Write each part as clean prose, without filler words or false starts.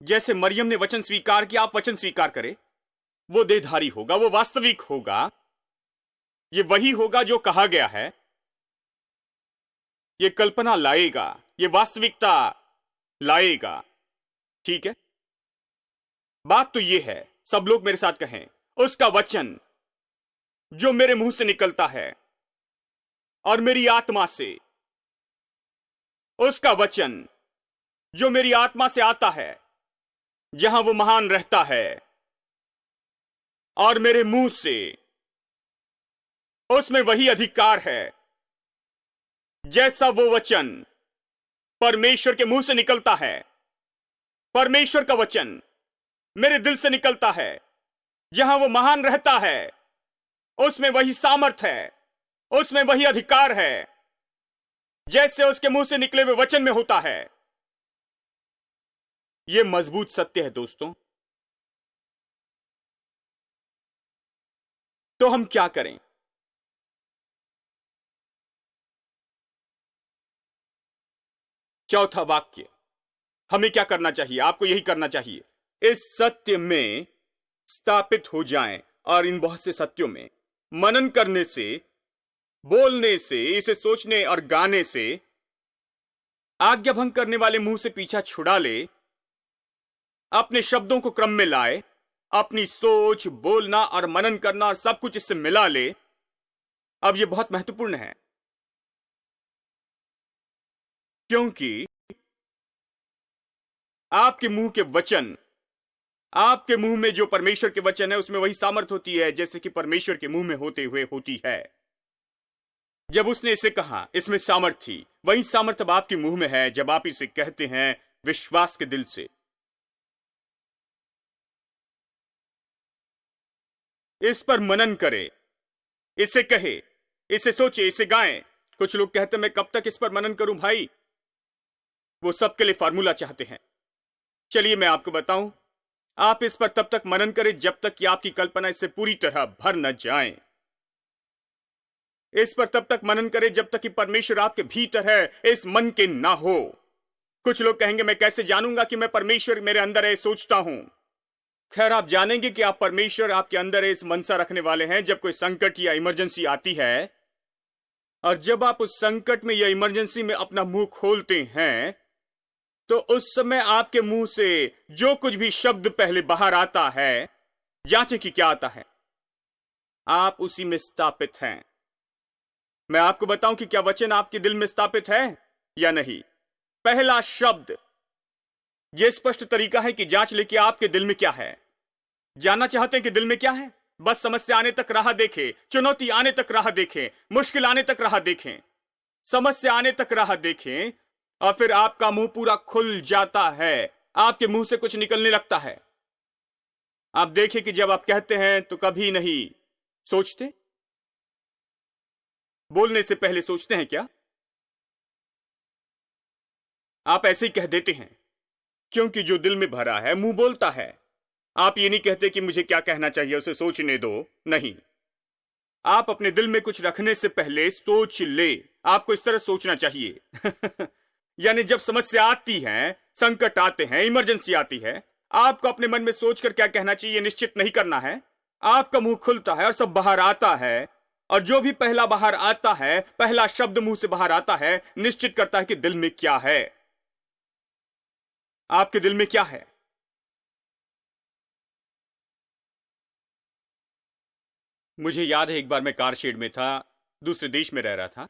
जैसे मरियम ने वचन स्वीकार किया, आप वचन स्वीकार करें। वो देहधारी होगा, वो वास्तविक होगा, ये वही होगा जो कहा गया है। ये कल्पना लाएगा, ये वास्तविकता लाएगा। ठीक है, बात तो ये है, सब लोग मेरे साथ कहें, उसका वचन जो मेरे मुंह से निकलता है और मेरी आत्मा से, उसका वचन जो मेरी आत्मा से आता है, जहां वो महान रहता है, और मेरे मुंह से, उसमें वही अधिकार है जैसा वो वचन परमेश्वर के मुंह से निकलता है। परमेश्वर का वचन मेरे दिल से निकलता है, जहां वो महान रहता है, उसमें वही सामर्थ है, उसमें वही अधिकार है जैसे उसके मुंह से निकले हुए वचन में होता है। यह मजबूत सत्य है दोस्तों। तो हम क्या करें? चौथा वाक्य, हमें क्या करना चाहिए? आपको यही करना चाहिए, इस सत्य में स्थापित हो जाएं और इन बहुत से सत्यों में मनन करने से, बोलने से, इसे सोचने और गाने से आज्ञा भंग करने वाले मुंह से पीछा छुड़ा ले, अपने शब्दों को क्रम में लाए, अपनी सोच, बोलना और मनन करना और सब कुछ इससे मिला ले। अब यह बहुत महत्वपूर्ण है, क्योंकि आपके मुंह के वचन, आपके मुंह में जो परमेश्वर के वचन है, उसमें वही सामर्थ होती है जैसे कि परमेश्वर के मुंह में होते हुए होती है। जब उसने इसे कहा, इसमें सामर्थ थी, वही सामर्थ अब आपके मुंह में है जब आप इसे कहते हैं विश्वास के दिल से। इस पर मनन करे, इसे कहे, इसे सोचे, इसे गाएं। कुछ लोग कहते हैं मैं कब तक इस पर मनन करूं भाई? वो सबके लिए फार्मूला चाहते हैं। चलिए मैं आपको बताऊं, आप इस पर तब तक मनन करें जब तक कि आपकी कल्पना इससे पूरी तरह भर न जाए। इस पर तब तक मनन करें जब तक कि परमेश्वर आपके भीतर है, इस मन के ना हो। कुछ लोग कहेंगे मैं कैसे जानूंगा कि मैं परमेश्वर मेरे अंदर है, सोचता हूं। खैर, आप जानेंगे कि आप परमेश्वर आपके अंदर है, इस मनसा रखने वाले हैं जब कोई संकट या इमरजेंसी आती है। और जब आप उस संकट में या इमरजेंसी में अपना मुंह खोलते हैं, तो उस समय आपके मुंह से जो कुछ भी शब्द पहले बाहर आता है, जांचे कि क्या आता है, आप उसी में स्थापित हैं। मैं आपको बताऊं कि क्या वचन आपके दिल में स्थापित है या नहीं। पहला शब्द, यह स्पष्ट तरीका है कि जांच ले कि आपके दिल में क्या है। जानना चाहते हैं कि दिल में क्या है? बस समस्या आने तक राह देखें, चुनौती आने तक राह देखें, मुश्किल आने तक राह देखें, समस्या आने तक राह देखें, और फिर आपका मुंह पूरा खुल जाता है, आपके मुंह से कुछ निकलने लगता है। आप देखिए कि जब आप कहते हैं तो कभी नहीं सोचते। बोलने से पहले सोचते हैं क्या? आप ऐसे ही कह देते हैं, क्योंकि जो दिल में भरा है मुंह बोलता है। आप ये नहीं कहते कि मुझे क्या कहना चाहिए, उसे सोचने दो। नहीं, आप अपने दिल में कुछ रखने से पहले सोच ले। आपको इस तरह सोचना चाहिए। यानी जब समस्या आती है, संकट आते हैं, इमरजेंसी आती है, आपको अपने मन में सोचकर क्या कहना चाहिए निश्चित नहीं करना है। आपका मुंह खुलता है और सब बाहर आता है, और जो भी पहला बाहर आता है, पहला शब्द मुंह से बाहर आता है, निश्चित करता है कि दिल में क्या है। आपके दिल में क्या है? मुझे याद है एक बार मैं कार शेड में था, दूसरे देश में रह रहा था।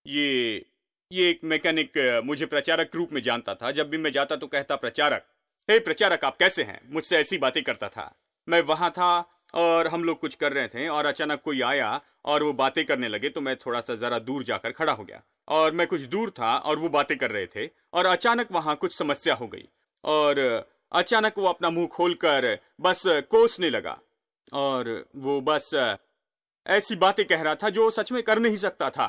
ये ये एक मैकेनिक मुझे प्रचारक के रूप में जानता था। जब भी मैं जाता तो कहता, प्रचारक, हे प्रचारक आप कैसे हैं? मुझसे ऐसी बातें करता था। मैं वहां था और हम लोग कुछ कर रहे थे, और अचानक कोई आया और वो बातें करने लगे, तो मैं थोड़ा सा जरा दूर जाकर खड़ा हो गया। और मैं कुछ दूर था और वो बातें कर रहे थे, और अचानक वहां कुछ समस्या हो गई, और अचानक वो अपना मुंह खोलकर बस कोसने लगा, और वो बस ऐसी बातें कह रहा था जो सच में कर नहीं सकता था।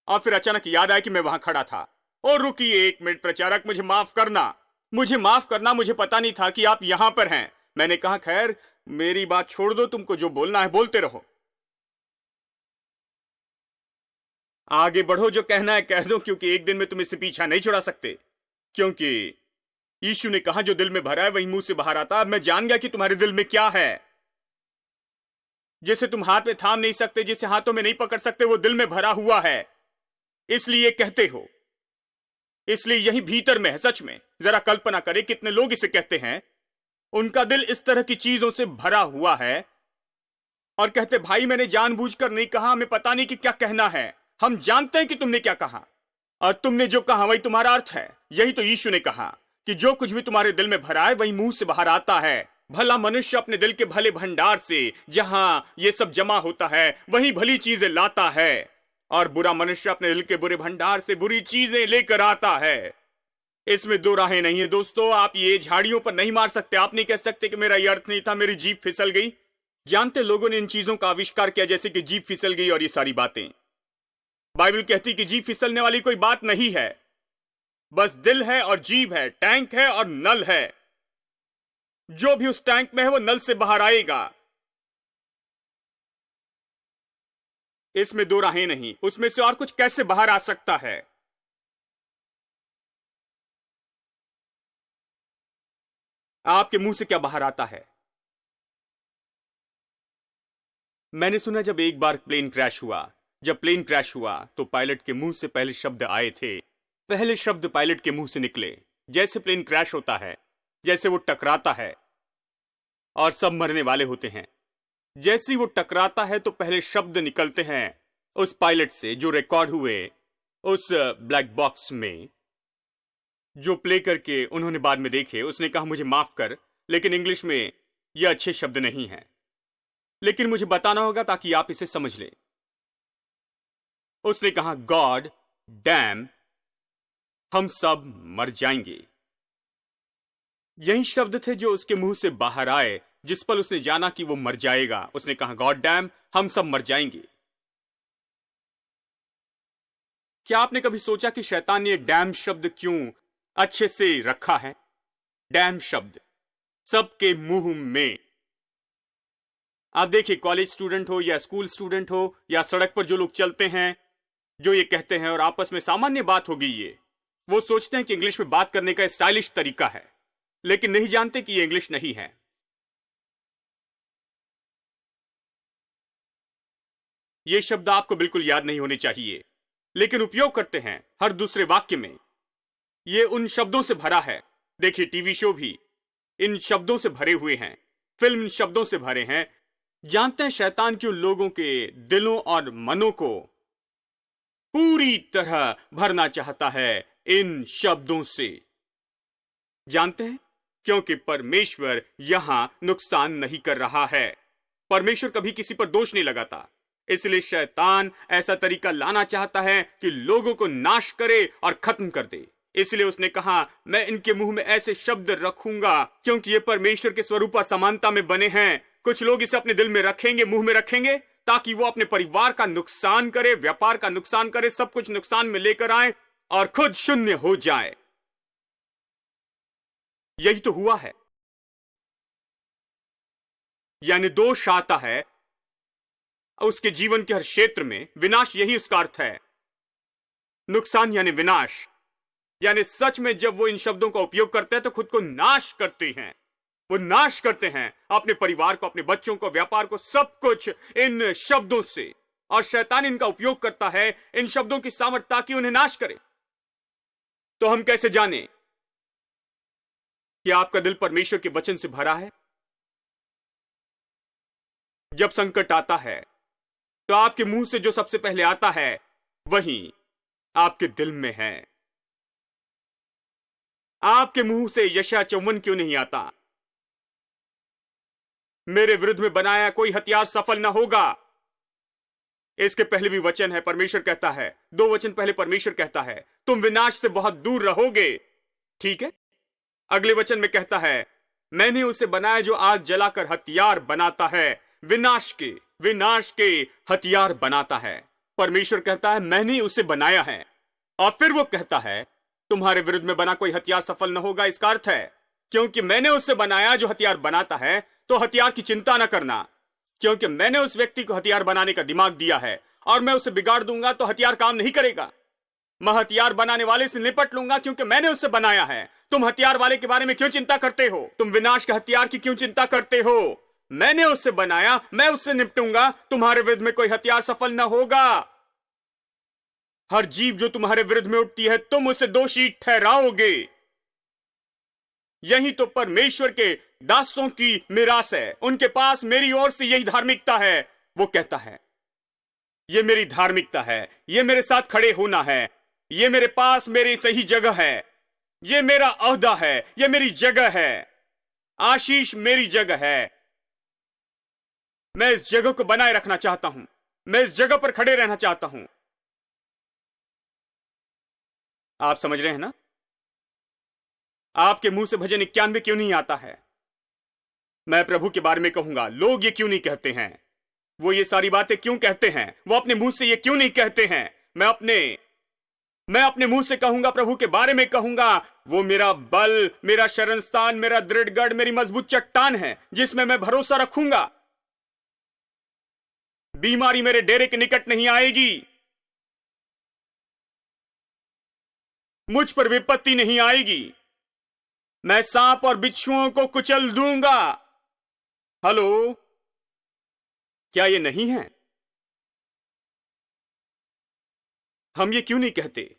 और फिर अचानक याद आया कि मैं वहां खड़ा था। और रुकिए एक मिनट प्रचारक, मुझे माफ करना, मुझे माफ करना, मुझे पता नहीं था कि आप यहां पर हैं। मैंने कहा, खैर मेरी बात छोड़ दो, तुमको जो बोलना है बोलते रहो। आगे बढ़ो, जो कहना है कह दो, क्योंकि एक दिन में तुम इससे पीछा नहीं छुड़ा सकते। क्योंकि यीशु ने कहा जो दिल में भरा है वही मुंह से बाहर आता। अब मैं जान गया कि तुम्हारे दिल में क्या है। जिसे तुम हाथ में थाम नहीं सकते, जिसे हाथों में नहीं पकड़ सकते, वो दिल में भरा हुआ है, इसलिए कहते हो। इसलिए यही भीतर में है। सच में जरा कल्पना करें कितने लोग इसे कहते हैं, उनका दिल इस तरह की चीजों से भरा हुआ है और कहते भाई मैंने जानबूझकर नहीं कहा, हमें पता नहीं कि क्या कहना है। हम जानते हैं कि तुमने क्या कहा और तुमने जो कहा वही तुम्हारा अर्थ है। यही तो यीशु ने कहा कि जो कुछ भी तुम्हारे दिल में भरा है वही मुंह से बाहर आता है। भला मनुष्य अपने दिल के भले भंडार से, जहां ये सब जमा होता है, वही भली चीजें लाता है, और बुरा मनुष्य अपने दिल के बुरे भंडार से बुरी चीजें लेकर आता है। इसमें दो राहें नहीं है दोस्तों। आप ये झाड़ियों पर नहीं मार सकते। आप नहीं कह सकते कि मेरा ये अर्थ नहीं था, मेरी जीभ फिसल गई। जानते लोगों ने इन चीजों का आविष्कार किया, जैसे कि जीभ फिसल गई और ये सारी बातें। बाइबल कहती कि जीभ फिसलने वाली कोई बात नहीं है, बस दिल है और जीभ है, टैंक है और नल है। जो भी उस टैंक में है वो नल से बाहर आएगा। इसमें दो राहें नहीं। उसमें से और कुछ कैसे बाहर आ सकता है? आपके मुंह से क्या बाहर आता है? मैंने सुना जब एक बार प्लेन क्रैश हुआ, जब प्लेन क्रैश हुआ तो पायलट के मुंह से पहले शब्द आए थे। पहले शब्द पायलट के मुंह से निकले। जैसे प्लेन क्रैश होता है, जैसे वो टकराता है और सब मरने वाले होते हैं, जैसे वो टकराता है तो पहले शब्द निकलते हैं उस पायलट से जो रिकॉर्ड हुए उस ब्लैक बॉक्स में, जो प्ले करके उन्होंने बाद में देखे। उसने कहा मुझे माफ कर, लेकिन इंग्लिश में ये अच्छे शब्द नहीं हैं, लेकिन मुझे बताना होगा ताकि आप इसे समझ लें। उसने कहा गॉड डैम, हम सब मर जाएंगे। यही शब्द थे जो उसके मुंह से बाहर आए जिस पल उसने जाना कि वो मर जाएगा। उसने कहा गॉड डैम, हम सब मर जाएंगे। क्या आपने कभी सोचा कि शैतान ने डैम शब्द क्यों अच्छे से रखा है? डैम शब्द सबके मुंह में। आप देखिए, कॉलेज स्टूडेंट हो या स्कूल स्टूडेंट हो या सड़क पर जो लोग चलते हैं, जो ये कहते हैं और आपस में सामान्य बात हो गई ये, वो सोचते हैं कि इंग्लिश में बात करने का स्टाइलिश तरीका है, लेकिन नहीं जानते कि ये इंग्लिश नहीं है। ये शब्द आपको बिल्कुल याद नहीं होने चाहिए, लेकिन उपयोग करते हैं हर दूसरे वाक्य में। ये उन शब्दों से भरा है। देखिए, टीवी शो भी इन शब्दों से भरे हुए हैं, फिल्म इन शब्दों से भरे हैं। जानते हैं शैतान क्यों लोगों के दिलों और मनों को पूरी तरह भरना चाहता है इन शब्दों से? जानते हैं? क्योंकि परमेश्वर यहां नुकसान नहीं कर रहा है। परमेश्वर कभी किसी पर दोष नहीं लगाता। इसलिए शैतान ऐसा तरीका लाना चाहता है कि लोगों को नाश करे और खत्म कर दे। इसलिए उसने कहा मैं इनके मुंह में ऐसे शब्द रखूंगा, क्योंकि ये परमेश्वर के स्वरूप और समानता में बने हैं। कुछ लोग इसे अपने दिल में रखेंगे, मुंह में रखेंगे, ताकि वो अपने परिवार का नुकसान करे, व्यापार का नुकसान करे, सब कुछ नुकसान में लेकर आए और खुद शून्य हो जाए। यही तो हुआ है। यानी दोष आता है उसके जीवन के हर क्षेत्र में, विनाश यही उसका अर्थ है। नुकसान यानी विनाश, यानी सच में जब वो इन शब्दों का उपयोग करते हैं तो खुद को नाश करते हैं। वो नाश करते हैं अपने परिवार को, अपने बच्चों को, व्यापार को, सब कुछ इन शब्दों से। और शैतान इनका उपयोग करता है इन शब्दों की सामर्थ्य ताकि उन्हें नाश करे। तो हम कैसे जाने कि आपका दिल परमेश्वर के वचन से भरा है? जब संकट आता है तो आपके मुंह से जो सबसे पहले आता है वही आपके दिल में है। आपके मुंह से यशायाह 54 क्यों नहीं आता? मेरे विरुद्ध में बनाया कोई हथियार सफल ना होगा। इसके पहले भी वचन है, परमेश्वर कहता है, 2 वचन पहले परमेश्वर कहता है तुम विनाश से बहुत दूर रहोगे। ठीक है, अगले वचन में कहता है मैंने उसे बनाया जो आग जलाकर हथियार बनाता है, विनाश के हथियार बनाता है। परमेश्वर कहता है मैंने उसे बनाया है। और फिर वो कहता है तुम्हारे विरुद्ध में बना कोई हथियार सफल न होगा। इसका अर्थ है क्योंकि मैंने उसे बनाया जो हथियार बनाता है, तो हथियार की चिंता न करना, क्योंकि मैंने उस व्यक्ति को हथियार बनाने का दिमाग दिया है और मैं उसे बिगाड़ दूंगा तो हथियार काम नहीं करेगा। मैं हथियार बनाने वाले से निपट लूंगा क्योंकि मैंने उसे बनाया है। तुम हथियार वाले के बारे में क्यों चिंता करते हो? तुम विनाश के हथियार की क्यों चिंता करते हो? मैंने उसे बनाया, मैं उससे निपटूंगा। तुम्हारे विरुद्ध में कोई हथियार सफल न होगा। हर जीव जो तुम्हारे विरुद्ध में उठती है, तुम उसे दोषी ठहराओगे। यही तो परमेश्वर के दासों की मिरास है। उनके पास मेरी ओर से यही धार्मिकता है। वो कहता है, ये मेरी धार्मिकता है, ये मेरे साथ खड़े होना है, ये मेरे पास मेरी सही जगह है, ये मेरा ओहदा है, ये मेरी जगह है। आशीष मेरी जगह है। मैं इस जगह को बनाए रखना चाहता हूं। मैं इस जगह पर खड़े रहना चाहता हूं। आप समझ रहे हैं ना? आपके मुंह से भजन 91 क्यों नहीं आता है? मैं प्रभु के बारे में कहूंगा, लोग ये क्यों नहीं कहते हैं? वो ये सारी बातें क्यों कहते हैं? वो अपने मुंह से ये क्यों नहीं कहते हैं? मैं अपने मुंह से कहूंगा, प्रभु के बारे में कहूंगा, वो मेरा बल, मेरा शरण स्थान, मेरा दृढ़ गढ़, मेरी मजबूत चट्टान है जिसमें मैं भरोसा रखूंगा। बीमारी मेरे डेरे के निकट नहीं आएगी। मुझ पर विपत्ति नहीं आएगी। मैं सांप और बिच्छुओं को कुचल दूंगा। हेलो, क्या ये नहीं है? हम ये क्यों नहीं कहते?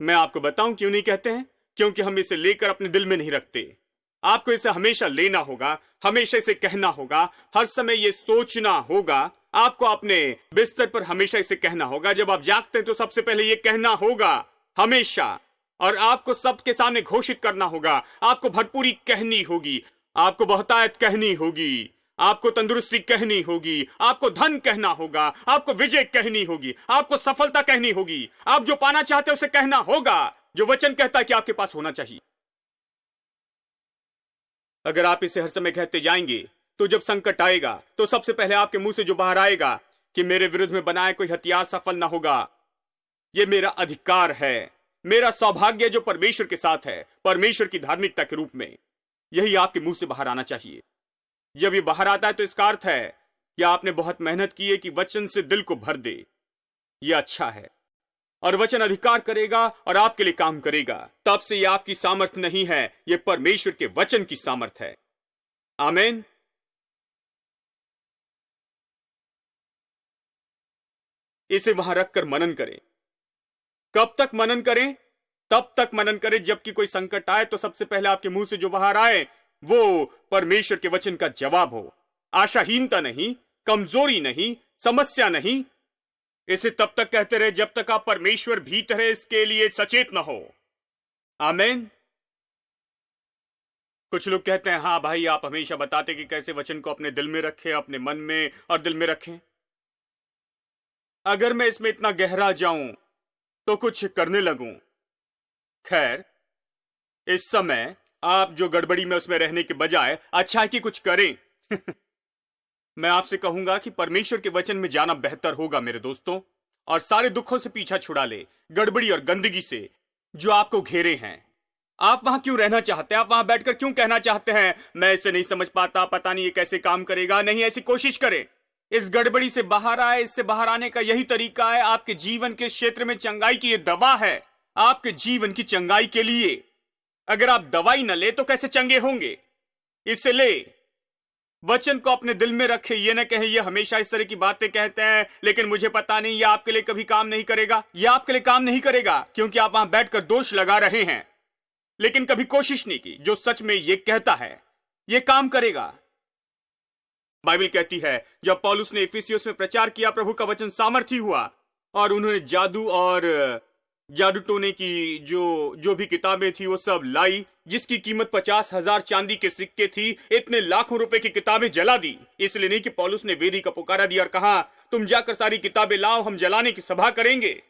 मैं आपको बताऊं क्यों नहीं कहते हैं। क्योंकि हम इसे लेकर अपने दिल में नहीं रखते। आपको इसे हमेशा लेना होगा, हमेशा इसे कहना होगा, हर समय ये सोचना होगा। आपको अपने बिस्तर पर हमेशा इसे कहना होगा। जब आप जागते हैं तो सबसे पहले ये कहना होगा, हमेशा। और आपको सबके सामने घोषित करना होगा। आपको भरपूरी कहनी होगी, आपको बहुतायत कहनी होगी, आपको तंदुरुस्ती कहनी होगी, आपको धन कहना होगा, आपको विजय कहनी होगी, आपको सफलता कहनी होगी। आप जो पाना चाहते हैं उसे कहना होगा, जो वचन कहता है कि आपके पास होना चाहिए। अगर आप इसे हर समय कहते जाएंगे तो जब संकट आएगा तो सबसे पहले आपके मुंह से जो बाहर आएगा कि मेरे विरुद्ध में बनाए कोई हथियार सफल ना होगा। यह मेरा अधिकार है, मेरा सौभाग्य जो परमेश्वर के साथ है, परमेश्वर की धार्मिकता के रूप में। यही आपके मुंह से बाहर आना चाहिए। जब ये बाहर आता है तो इसका अर्थ है कि आपने बहुत मेहनत की है कि वचन से दिल को भर दे। यह अच्छा है। और वचन अधिकार करेगा और आपके लिए काम करेगा। तब से यह आपकी सामर्थ नहीं है, यह परमेश्वर के वचन की सामर्थ है। आमीन। इसे वहां रखकर मनन करें। कब तक मनन करें? तब तक मनन करें जबकि कोई संकट आए तो सबसे पहले आपके मुंह से जो बाहर आए वो परमेश्वर के वचन का जवाब हो। आशाहीनता नहीं, कमजोरी नहीं, समस्या नहीं। इसे तब तक कहते रहे जब तक आप परमेश्वर भीतर है इसके लिए सचेत न हो। आमीन। कुछ लोग कहते हैं, हाँ भाई आप हमेशा बताते कि कैसे वचन को अपने दिल में रखें, अपने मन में और दिल में रखें। अगर मैं इसमें इतना गहरा जाऊं तो कुछ करने लगूं। खैर, इस समय आप जो गड़बड़ी में उसमें रहने के बजाय अच्छा है कि कुछ करें। मैं आपसे कहूंगा कि परमेश्वर के वचन में जाना बेहतर होगा मेरे दोस्तों, और सारे दुखों से पीछा छुड़ा ले, गड़बड़ी और गंदगी से जो आपको घेरे हैं। आप वहां क्यों रहना चाहते हैं? आप वहां बैठकर क्यों कहना चाहते हैं, मैं इसे नहीं समझ पाता, पता नहीं ये कैसे काम करेगा? नहीं, ऐसी कोशिश करें। इस गड़बड़ी से बाहर आए। इससे बाहर आने का यही तरीका है। आपके जीवन के क्षेत्र में चंगाई की यह दवा है, आपके जीवन की चंगाई के लिए। अगर आप दवाई न ले तो कैसे चंगे होंगे? इसे ले, वचन को अपने दिल में रखे। ये न कहे ये हमेशा इस तरह की बातें कहते हैं लेकिन मुझे पता नहीं, ये आपके लिए कभी काम नहीं करेगा। ये आपके लिए काम नहीं करेगा क्योंकि आप वहां बैठकर दोष लगा रहे हैं, लेकिन कभी कोशिश नहीं की। जो सच में ये कहता है ये काम करेगा। बाइबल कहती है जब पौलुस ने इफिसियोस में प्रचार किया, प्रभु का वचन सामर्थी हुआ और उन्होंने जादू और जादू टोने की जो भी किताबें थी वो सब लाई, जिसकी कीमत 50,000 चांदी के सिक्के थी। इतने लाखों रुपए की किताबें जला दी। इसलिए नहीं कि पौलुस ने वेदी का पुकारा दिया और कहा तुम जाकर सारी किताबें लाओ, हम जलाने की सभा करेंगे।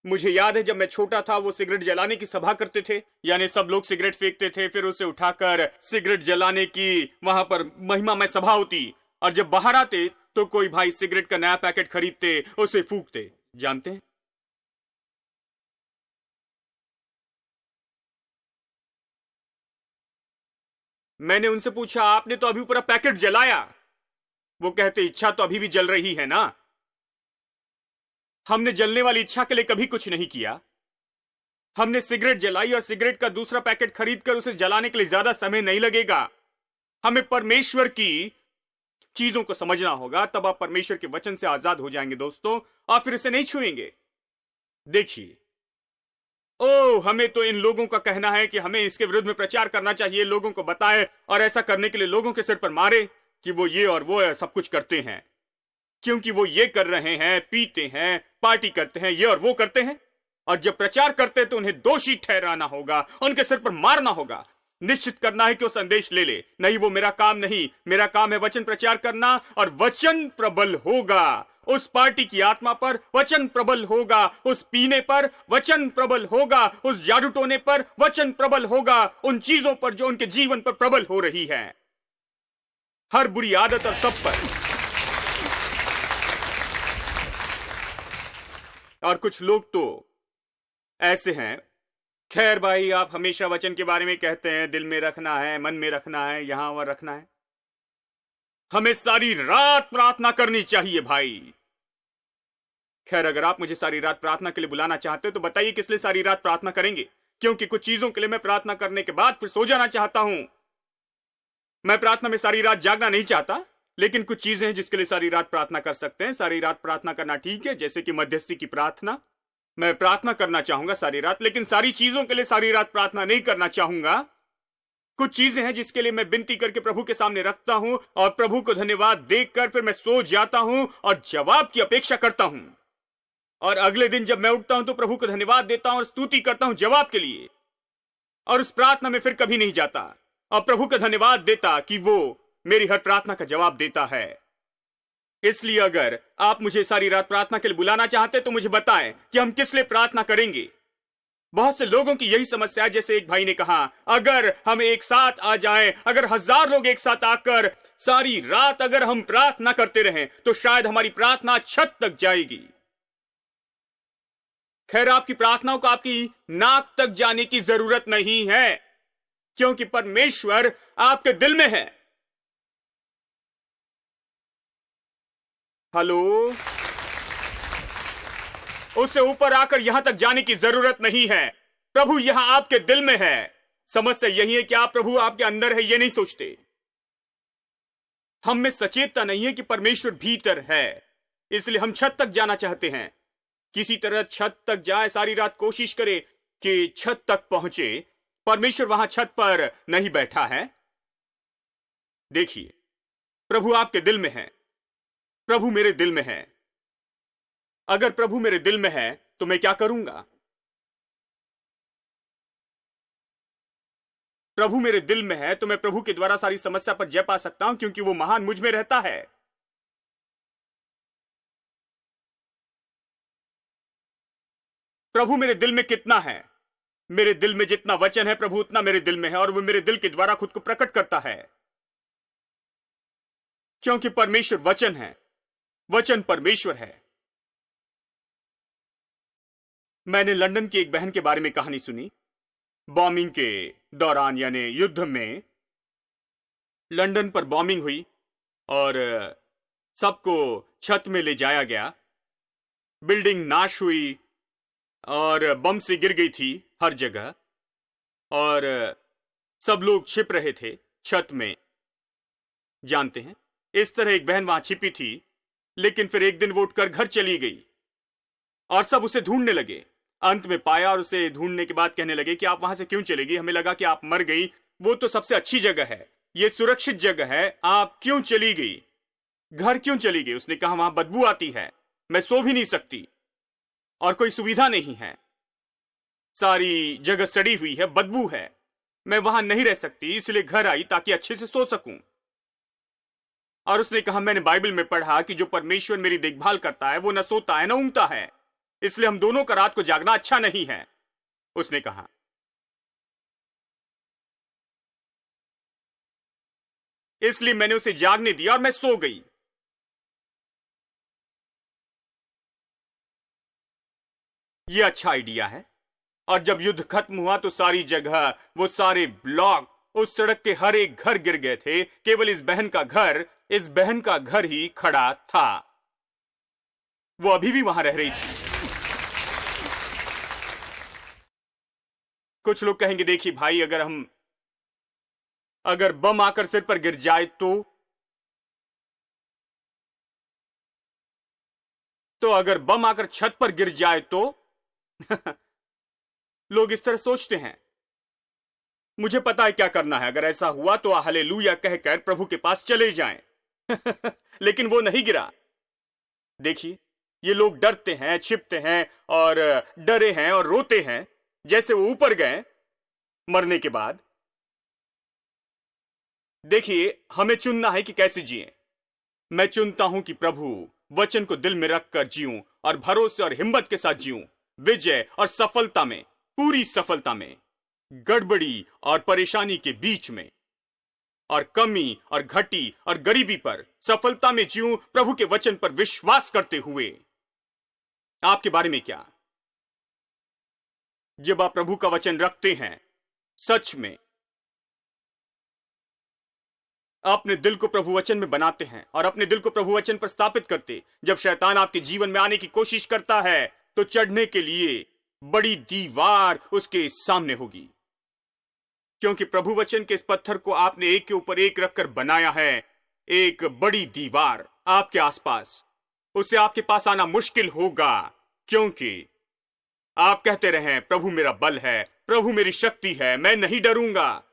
मुझे याद है जब मैं छोटा था वो सिगरेट जलाने की सभा करते थे, यानी सब लोग सिगरेट फेंकते थे, फिर उसे उठाकर सिगरेट जलाने की वहां पर महिमामय सभा होती, और जब बाहर आते तो कोई भाई सिगरेट का नया पैकेट खरीदते, उसे फूंकते। जानते हैं, मैंने उनसे पूछा आपने तो अभी पूरा पैकेट जलाया। वो कहते इच्छा तो अभी भी जल रही है ना। हमने जलने वाली इच्छा के लिए कभी कुछ नहीं किया। हमने सिगरेट जलाई और सिगरेट का दूसरा पैकेट खरीदकर उसे जलाने के लिए ज्यादा समय नहीं लगेगा। हमें परमेश्वर की चीजों को समझना होगा, तब आप परमेश्वर के वचन से आजाद हो जाएंगे दोस्तों, आप फिर इसे नहीं छुएंगे। देखिए, हमें तो इन लोगों का कहना है कि हमें इसके विरुद्ध में प्रचार करना चाहिए, लोगों को बताए और ऐसा करने के लिए लोगों के सिर पर मारे कि वो ये और वो सब कुछ करते हैं, क्योंकि वो ये कर रहे हैं, पीते हैं, पार्टी करते हैं, ये और वो करते हैं। और जब प्रचार करते हैं तो उन्हें दोषी ठहराना होगा, उनके सिर पर मारना होगा, निश्चित करना है कि वो संदेश ले ले। नहीं, वो मेरा काम नहीं। मेरा काम है वचन प्रचार करना, और वचन प्रबल होगा। उस पार्टी की आत्मा पर वचन प्रबल होगा, उस पीने पर वचन प्रबल होगा, उस जादू टोने पर वचन प्रबल होगा, उन चीजों पर जो उनके जीवन पर प्रबल हो रही है, हर बुरी आदत और सब पर। और कुछ लोग तो ऐसे हैं, खैर भाई, आप हमेशा वचन के बारे में कहते हैं, दिल में रखना है, मन में रखना है, यहां वहां रखना है। हमें सारी रात प्रार्थना करनी चाहिए भाई। खैर, अगर आप मुझे सारी रात प्रार्थना के लिए बुलाना चाहते हो तो बताइए किस लिए सारी रात प्रार्थना करेंगे। क्योंकि कुछ चीजों के लिए मैं प्रार्थना करने के बाद फिर सो जाना चाहता हूं। मैं प्रार्थना में सारी रात जागना नहीं चाहता, लेकिन कुछ चीजें हैं जिसके लिए सारी रात प्रार्थना कर सकते हैं। सारी रात प्रार्थना करना ठीक है, जैसे कि मध्यस्थी की प्रार्थना। मैं प्रार्थना करना चाहूंगा सारी रात, लेकिन सारी चीजों के लिए सारी रात प्रार्थना नहीं करना चाहूंगा। कुछ चीजें हैं जिसके लिए मैं विनती करके प्रभु के सामने रखता हूं, और प्रभु को धन्यवाद देकर फिर मैं सो जाता हूं और जवाब की अपेक्षा करता हूं। और अगले दिन जब मैं उठता हूं तो प्रभु को धन्यवाद देता हूं और स्तुति करता हूं जवाब के लिए, और उस प्रार्थना में फिर कभी नहीं जाता और प्रभु का धन्यवाद देता कि वो मेरी हर प्रार्थना का जवाब देता है। इसलिए अगर आप मुझे सारी रात प्रार्थना के लिए बुलाना चाहते तो मुझे बताएं कि हम किस लिए प्रार्थना करेंगे। बहुत से लोगों की यही समस्या है। जैसे एक भाई ने कहा, अगर हम एक साथ आ जाएं, अगर 1000 लोग एक साथ आकर सारी रात अगर हम प्रार्थना करते रहें तो शायद हमारी प्रार्थना छत तक जाएगी। खैर, आपकी प्रार्थनाओं को आपकी नाक तक जाने की जरूरत नहीं है, क्योंकि परमेश्वर आपके दिल में है। हेलो, उससे ऊपर आकर यहां तक जाने की जरूरत नहीं है। प्रभु यहां आपके दिल में है। समस्या यही है कि आप प्रभु आपके अंदर है ये नहीं सोचते। हम में सचेतता नहीं है कि परमेश्वर भीतर है, इसलिए हम छत तक जाना चाहते हैं। किसी तरह छत तक जाए, सारी रात कोशिश करे कि छत तक पहुंचे। परमेश्वर वहां छत पर नहीं बैठा है। देखिए, प्रभु आपके दिल में है, प्रभु मेरे दिल में है। अगर प्रभु मेरे दिल में है तो मैं क्या करूंगा? प्रभु मेरे दिल में है तो मैं प्रभु के द्वारा सारी समस्या पर जय पा सकता हूं, क्योंकि वो महान मुझ में रहता है। प्रभु मेरे दिल में कितना है? मेरे दिल में जितना वचन है प्रभु उतना मेरे दिल में है, और वो मेरे दिल के द्वारा खुद को प्रकट करता है, क्योंकि परमेश्वर वचन है, वचन परमेश्वर है। मैंने लंदन की एक बहन के बारे में कहानी सुनी। बॉम्बिंग के दौरान, यानी युद्ध में, लंदन पर बॉम्बिंग हुई और सबको छत में ले जाया गया। बिल्डिंग नाश हुई और बम से गिर गई थी हर जगह, और सब लोग छिप रहे थे छत में। जानते हैं, इस तरह एक बहन वहां छिपी थी, लेकिन फिर एक दिन वो उठकर घर चली गई और सब उसे ढूंढने लगे। अंत में पाया और उसे ढूंढने के बाद कहने लगे कि आप वहां से क्यों चली गई? हमें लगा कि आप मर गई। वो तो सबसे अच्छी जगह है, ये सुरक्षित जगह है, आप क्यों चली गई? घर क्यों चली गई? उसने कहा, वहां बदबू आती है, मैं सो भी नहीं सकती और कोई सुविधा नहीं है, सारी जगह सड़ी हुई है, बदबू है, मैं वहां नहीं रह सकती, इसलिए घर आई ताकि अच्छे से सो सकूं। और उसने कहा, मैंने बाइबल में पढ़ा कि जो परमेश्वर मेरी देखभाल करता है वो न सोता है न ऊँघता है, इसलिए हम दोनों का रात को जागना अच्छा नहीं है। उसने कहा, इसलिए मैंने उसे जागने दिया और मैं सो गई। यह अच्छा आइडिया है। और जब युद्ध खत्म हुआ तो सारी जगह, वो सारे ब्लॉक, उस सड़क के हर एक घर गिर गए थे। केवल इस बहन का घर इस बहन का घर ही खड़ा था। वो अभी भी वहां रह रही थी। कुछ लोग कहेंगे, देखिए भाई, अगर बम आकर सिर पर गिर जाए तो अगर बम आकर छत पर गिर जाए तो लोग इस तरह सोचते हैं। मुझे पता है क्या करना है। अगर ऐसा हुआ तो हालेलुया कहकर प्रभु के पास चले जाएं। लेकिन वो नहीं गिरा। देखिए, ये लोग डरते हैं, छिपते हैं और डरे हैं और रोते हैं जैसे वो ऊपर गए मरने के बाद। देखिए, हमें चुनना है कि कैसे जिएं। मैं चुनता हूं कि प्रभु वचन को दिल में रखकर जीऊं और भरोसे और हिम्मत के साथ जीऊं, विजय और सफलता में, पूरी सफलता में, गड़बड़ी और परेशानी के बीच में, और कमी और घटी और गरीबी पर सफलता में जीऊं, प्रभु के वचन पर विश्वास करते हुए। आपके बारे में क्या? जब आप प्रभु का वचन रखते हैं, सच में अपने दिल को प्रभु वचन में बनाते हैं और अपने दिल को प्रभु वचन पर स्थापित करते, जब शैतान आपके जीवन में आने की कोशिश करता है तो चढ़ने के लिए बड़ी दीवार उसके सामने होगी, क्योंकि प्रभु वचन के इस पत्थर को आपने एक के ऊपर एक रखकर बनाया है। एक बड़ी दीवार आपके आसपास, उससे आपके पास आना मुश्किल होगा, क्योंकि आप कहते रहे, प्रभु मेरा बल है, प्रभु मेरी शक्ति है, मैं नहीं डरूंगा,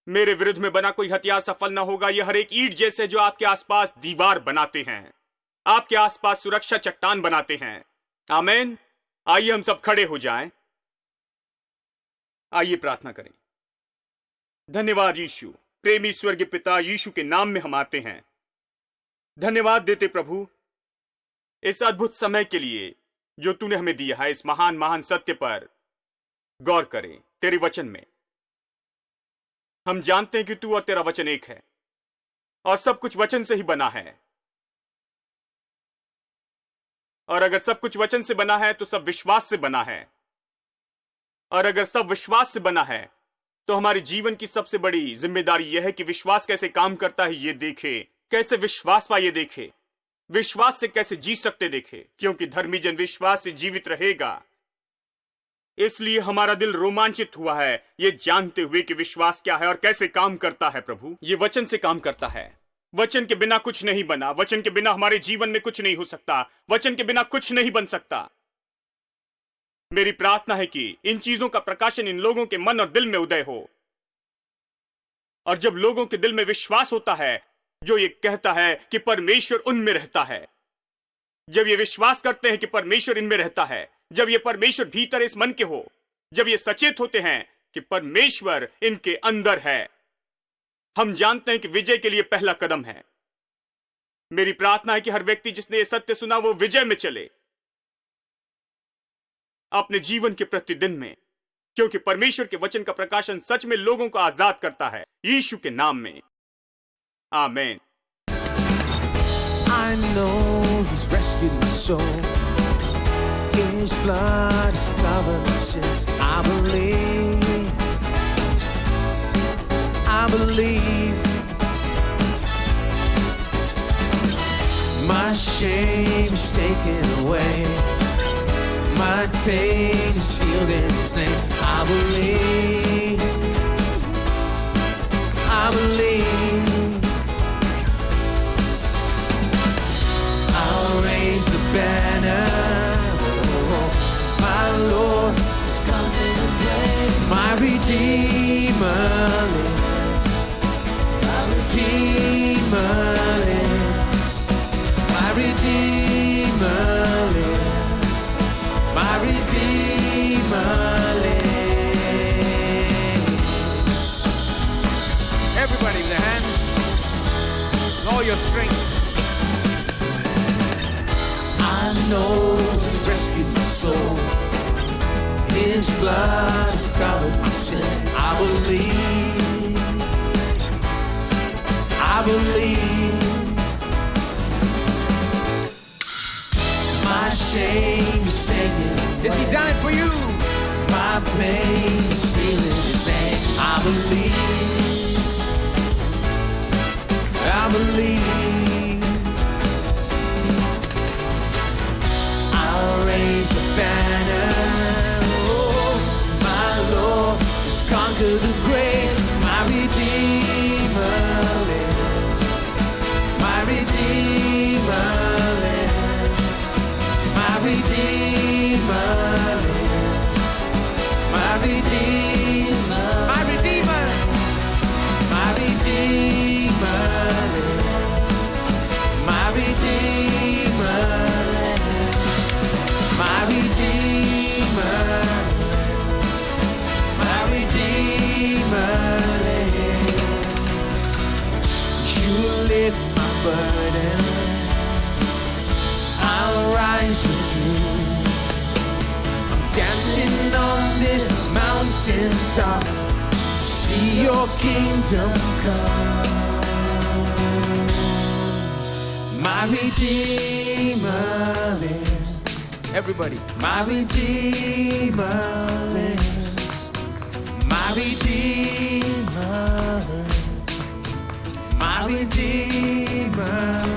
मेरे विरुद्ध में बना कोई हथियार सफल ना होगा। यह हर एक ईंट जैसे जो आपके आसपास दीवार बनाते हैं, आपके आसपास सुरक्षा चट्टान बनाते हैं। आमीन। आइए हम सब खड़े हो जाएं। आइए प्रार्थना करें। धन्यवाद यीशु, प्रेमी स्वर्गीय पिता, यीशु के नाम में हम आते हैं। धन्यवाद देते प्रभु इस अद्भुत समय के लिए जो तूने हमें दिया है। इस महान महान सत्य पर गौर करें। तेरे वचन में हम जानते हैं कि तू और तेरा वचन एक है और सब कुछ वचन से ही बना है, और अगर सब कुछ वचन से बना है तो सब विश्वास से बना है, और अगर सब विश्वास से बना है तो हमारे जीवन की सबसे बड़ी जिम्मेदारी यह है कि विश्वास कैसे काम करता है ये देखे, कैसे विश्वास पाए देखे, विश्वास से कैसे जी सकते देखे, क्योंकि धर्मी जन विश्वास से जीवित रहेगा। इसलिए हमारा दिल रोमांचित हुआ है ये जानते हुए कि विश्वास क्या है और कैसे काम करता है। प्रभु, ये वचन से काम करता है। वचन के बिना कुछ नहीं बना, वचन के बिना हमारे जीवन में कुछ नहीं हो सकता, वचन के बिना कुछ नहीं बन सकता। मेरी प्रार्थना है कि इन चीजों का प्रकाशन इन लोगों के मन और दिल में उदय हो, और जब लोगों के दिल में विश्वास होता है जो ये कहता है कि परमेश्वर उनमें रहता है, जब ये विश्वास करते हैं कि परमेश्वर इनमें रहता है, जब ये परमेश्वर भीतर इस मन के हो, जब ये सचेत होते हैं कि परमेश्वर इनके अंदर है, हम जानते हैं कि विजय के लिए पहला कदम है। मेरी प्रार्थना है कि हर व्यक्ति जिसने ये सत्य सुना वो विजय में चले अपने जीवन के प्रतिदिन में, क्योंकि परमेश्वर के वचन का प्रकाशन सच में लोगों को आजाद करता है। यीशु के नाम में आमीन। I know he's rescued my soul. His blood has covered my sin. I believe. My shame is taken away. My pain is healed in His name. I believe. I'll raise the banner. My Lord is coming to reign. My Redeemer lives. My Redeemer lives. My Redeemer lives. My Redeemer lives. Everybody with their hands, with all your strength. I know He's rescued my soul. His blood has covered my sin. I believe. My shame is taken away. Yes, He died for you. My pain is sealed in His name. I believe. to the grave. My Redeemer lives. My Redeemer lives. My Redeemer lives. My Redeemer. My Redeemer. My Redeemer lives. My Redeemer lives. My Redeemer. My Redeemer lives. You will lift my burden. I'll rise with you. I'm dancing on this mountain top to see your kingdom come. My Redeemer lives. Everybody, my Redeemer lives. My Redeemer lives. My Redeemer